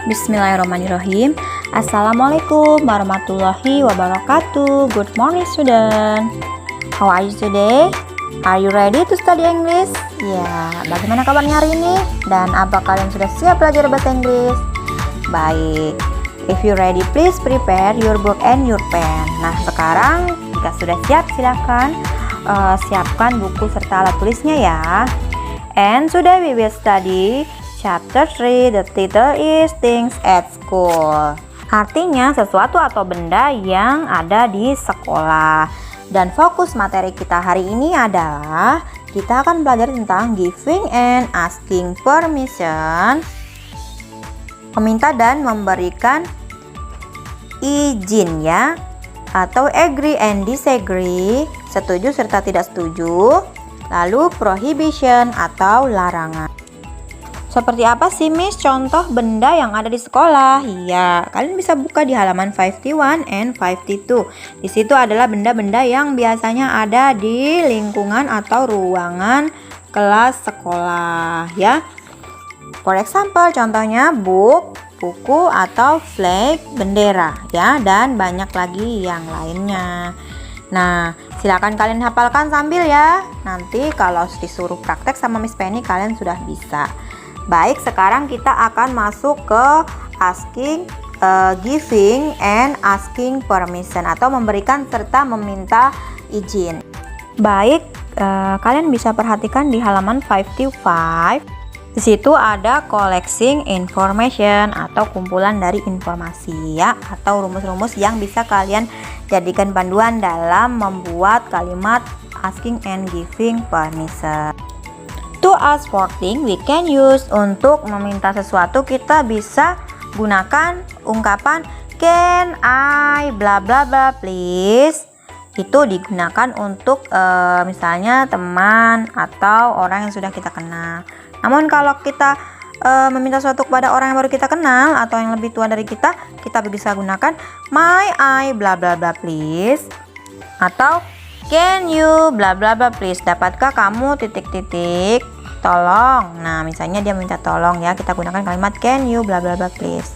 Bismillahirrahmanirrahim. Assalamualaikum warahmatullahi wabarakatuh. Good morning student. How are you today? Are you ready to study English? Ya, bagaimana kabarnya hari ini? Dan apa kalian sudah siap belajar bahasa Inggris? Baik. If you ready, please prepare your book and your pen. Nah, sekarang jika sudah siap, silakan siapkan buku serta alat tulisnya ya. And today we will study Chapter 3, the title is Things at School. Artinya sesuatu atau benda yang ada di sekolah. Dan fokus materi kita hari ini adalah kita akan belajar tentang giving and asking permission. Meminta dan memberikan izin ya. Atau agree and disagree, setuju serta tidak setuju. Lalu prohibition atau larangan. Seperti apa sih Miss contoh benda yang ada di sekolah? Iya, kalian bisa buka di halaman 51 and 52. Di situ adalah benda-benda yang biasanya ada di lingkungan atau ruangan kelas sekolah ya. For example, contohnya book, buku atau flag, bendera ya, dan banyak lagi yang lainnya. Nah, silakan kalian hafalkan sambil ya. Nanti kalau disuruh praktek sama Miss Penny kalian sudah bisa. Baik, sekarang kita akan masuk ke giving and asking permission atau memberikan serta meminta izin. Baik, kalian bisa perhatikan di halaman 55. Di situ ada collecting information atau kumpulan dari informasi ya, atau rumus-rumus yang bisa kalian jadikan panduan dalam membuat kalimat asking and giving permission. To ask for things we can use, untuk meminta sesuatu kita bisa gunakan ungkapan can I bla bla bla please. Itu digunakan untuk misalnya teman atau orang yang sudah kita kenal. Namun kalau kita meminta sesuatu kepada orang yang baru kita kenal atau yang lebih tua dari kita bisa gunakan may I bla bla bla please. Atau can you bla bla bla please, dapatkah kamu titik-titik tolong. Nah, misalnya dia minta tolong ya, kita gunakan kalimat can you bla bla bla please.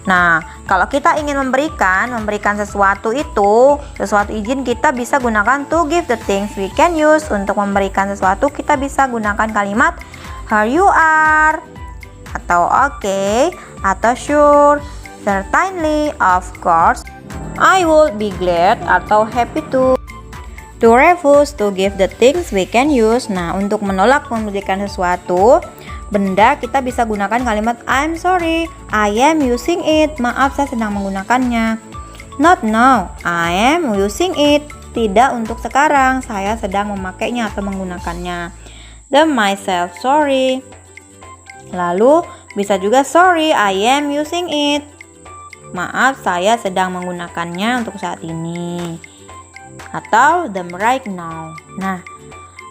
Nah, kalau kita ingin memberikan sesuatu izin, kita bisa gunakan to give the things we can use. Untuk memberikan sesuatu kita bisa gunakan kalimat here you are, atau okay, atau sure, certainly, of course, I would be glad, atau happy to. To refuse to give the things we can use. Nah, untuk menolak memberikan sesuatu benda kita bisa gunakan kalimat I'm sorry, I am using it. Maaf, saya sedang menggunakannya. Not now, I am using it. Tidak untuk sekarang, saya sedang memakainya atau menggunakannya. The myself sorry. Lalu bisa juga sorry, I am using it. Maaf, saya sedang menggunakannya untuk saat ini. Atau them right now. Nah,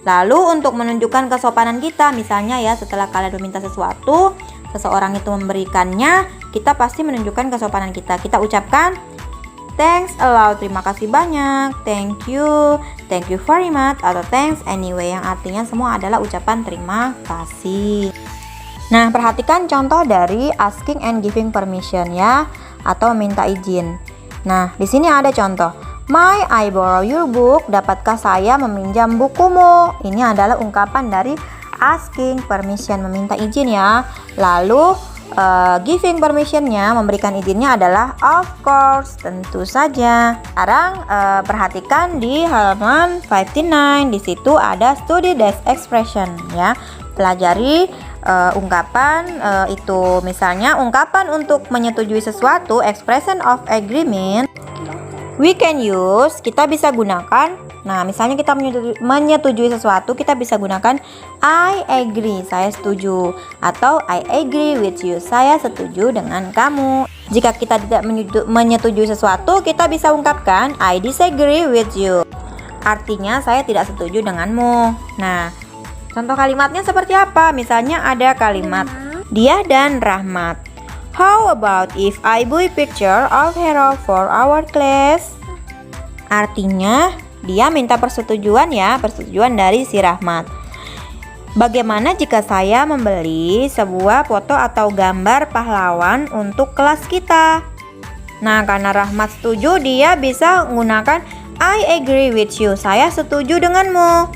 lalu untuk menunjukkan kesopanan kita, misalnya ya, setelah kalian meminta sesuatu, seseorang itu memberikannya, kita pasti menunjukkan kesopanan kita. Kita ucapkan thanks a lot, terima kasih banyak, thank you very much, atau thanks anyway, yang artinya semua adalah ucapan terima kasih. Nah, perhatikan contoh dari asking and giving permission ya, atau meminta izin. Nah, di sini ada contoh. May I borrow your book? Dapatkah saya meminjam bukumu? Ini adalah ungkapan dari asking permission, meminta izin ya. Lalu giving permissionnya, memberikan izinnya adalah of course, tentu saja. Sekarang perhatikan di halaman 59. Di situ ada study this expression ya. Pelajari ungkapan itu. Misalnya ungkapan untuk menyetujui sesuatu, expression of agreement. We can use, kita bisa gunakan. Nah, misalnya kita menyetujui sesuatu, kita bisa gunakan I agree, saya setuju. Atau I agree with you, saya setuju dengan kamu. Jika kita tidak menyetujui sesuatu, kita bisa ungkapkan I disagree with you. Artinya saya tidak setuju denganmu. Nah, contoh kalimatnya seperti apa? Misalnya ada kalimat Dia dan Rahmat. How about if I buy picture of hero for our class? Artinya dia minta persetujuan ya, persetujuan dari si Rahmat. Bagaimana jika saya membeli sebuah foto atau gambar pahlawan untuk kelas kita? Nah, karena Rahmat setuju, dia bisa menggunakan I agree with you. Saya setuju denganmu.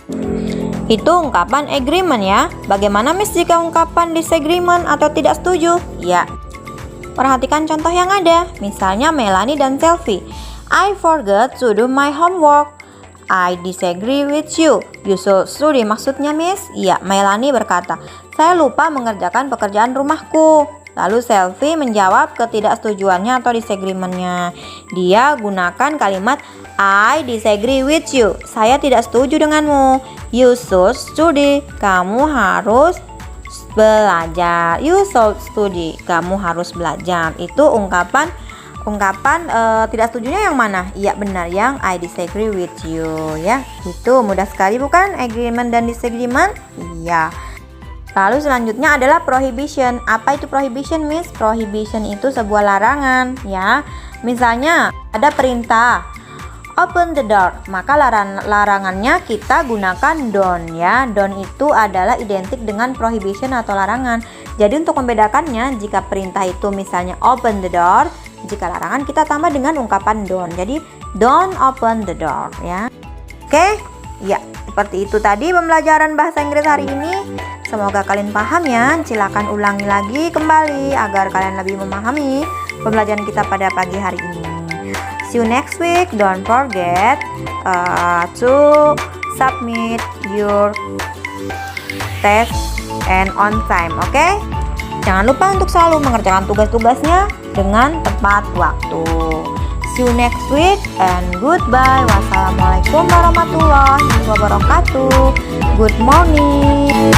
Itu ungkapan agreement ya. Bagaimana Miss jika ungkapan disagreement atau tidak setuju? Ya, perhatikan contoh yang ada. Misalnya Melanie dan Selfie. I forgot to do my homework. I disagree with you. You should study. Maksudnya Miss? Ya, Melanie berkata, saya lupa mengerjakan pekerjaan rumahku. Lalu Selfie menjawab ketidaksetujuannya atau disagreementnya. Dia gunakan kalimat I disagree with you. Saya tidak setuju denganmu. You should study. Kamu harus belajar. You should study. Kamu harus belajar. Itu ungkapan tidak setujunya yang mana? Iya benar, yang I disagree with you ya. Itu mudah sekali bukan? Agreement dan disagreement? Iya. Lalu selanjutnya adalah prohibition. Apa itu prohibition, Miss? Prohibition itu sebuah larangan ya. Misalnya ada perintah open the door, maka larangannya kita gunakan don't ya. Don't itu adalah identik dengan prohibition atau larangan. Jadi untuk membedakannya, jika perintah itu misalnya open the door, jika larangan kita tambah dengan ungkapan don't. Jadi don't open the door ya. Oke? Ya, seperti itu tadi pembelajaran bahasa Inggris hari ini. Semoga kalian paham ya. Silakan ulangi lagi kembali agar kalian lebih memahami pembelajaran kita pada pagi hari ini. See you next week. Don't forget to submit your test and on time. Oke? Jangan lupa untuk selalu mengerjakan tugas-tugasnya dengan tepat waktu. See you next week and goodbye. Wassalamualaikum warahmatullahi wabarakatuh. Good morning.